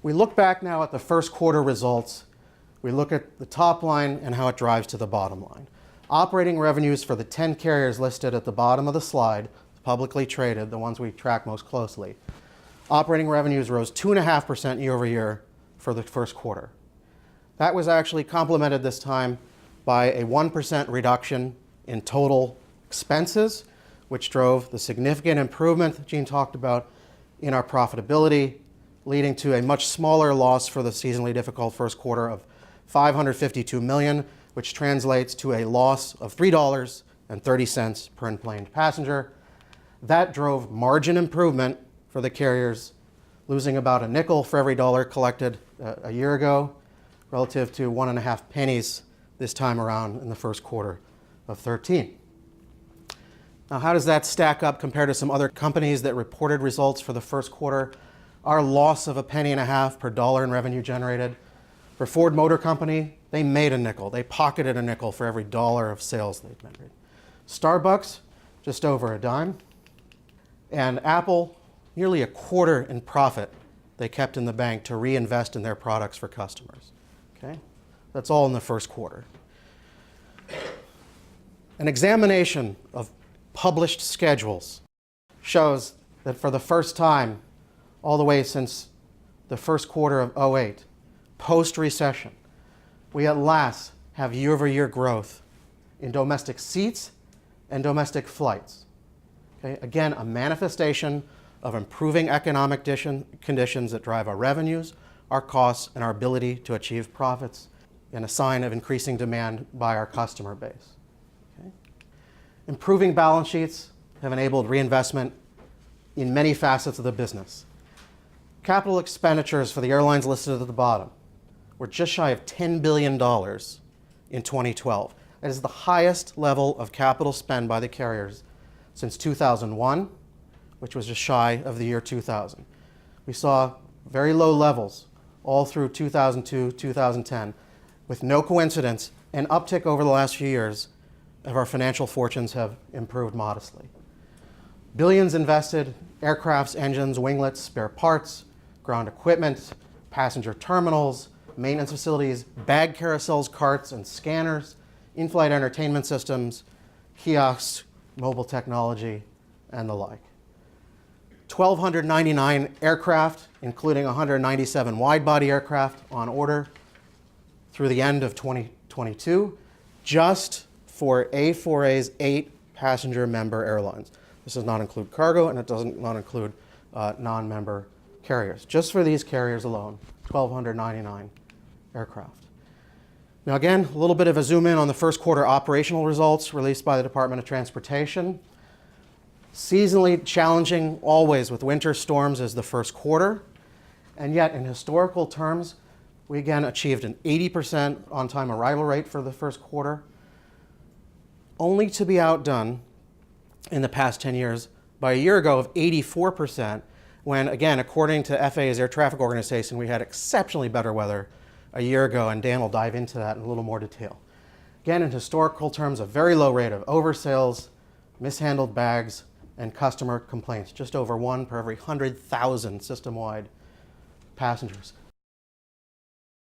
We look back now at the first quarter results. We look at the top line and how it drives to the bottom line. Operating revenues for the 10 carriers listed at the bottom of the slide, publicly traded, the ones we track most closely. Operating revenues rose 2.5% year over year for the first quarter. That was actually complemented this time by a 1% reduction in total expenses, which drove the significant improvement that Gene talked about in our profitability, leading to a much smaller loss for the seasonally difficult first quarter of $552 million, which translates to a loss of $3.30 per enplaned passenger. That drove margin improvement for the carriers, losing about a nickel for every dollar collected a year ago, relative to 1.5 pennies this time around in the first quarter of 13. Now, how does that stack up compared to some other companies that reported results for the first quarter? Our loss of 1.5 pennies per dollar in revenue generated. For Ford Motor Company, they made a nickel. They pocketed a nickel for every dollar of sales they'd made. Starbucks, just over a dime. And Apple, nearly a quarter in profit they kept in the bank to reinvest in their products for customers. Okay? That's all in the first quarter. An examination of published schedules shows that for the first time, all the way since the first quarter of 2008, post-recession, we at last have year-over-year growth in domestic seats and domestic flights. Okay? Again, a manifestation of improving economic conditions that drive our revenues, our costs, and our ability to achieve profits, and a sign of increasing demand by our customer base. Okay? Improving balance sheets have enabled reinvestment in many facets of the business. Capital expenditures for the airlines listed at the bottom were just shy of $10 billion in 2012. That is the highest level of capital spend by the carriers since 2001, which was just shy of the year 2000. We saw very low levels all through 2002, 2010, with no coincidence, an uptick over the last few years of our financial fortunes have improved modestly. Billions invested, aircrafts, engines, winglets, spare parts, ground equipment, passenger terminals, maintenance facilities, bag carousels, carts, and scanners, in-flight entertainment systems, kiosks, mobile technology, and the like. 1,299 aircraft, including 197 wide-body aircraft on order through the end of 2022, just for A4A's 8 passenger member airlines. This does not include cargo, and it does not include non-member carriers. Just for these carriers alone, 1,299 aircraft. Now again, a little bit of a zoom in on the first quarter operational results released by the Department of Transportation. Seasonally challenging always with winter storms as the first quarter, and yet in historical terms, we again achieved an 80% on-time arrival rate for the first quarter, only to be outdone in the past 10 years by a year ago of 84%, when again, according to FAA's Air Traffic Organization, we had exceptionally better weather a year ago, and Dan will dive into that in a little more detail. Again, in historical terms, a very low rate of oversales, mishandled bags, and customer complaints, just over one per every 100,000 system-wide passengers.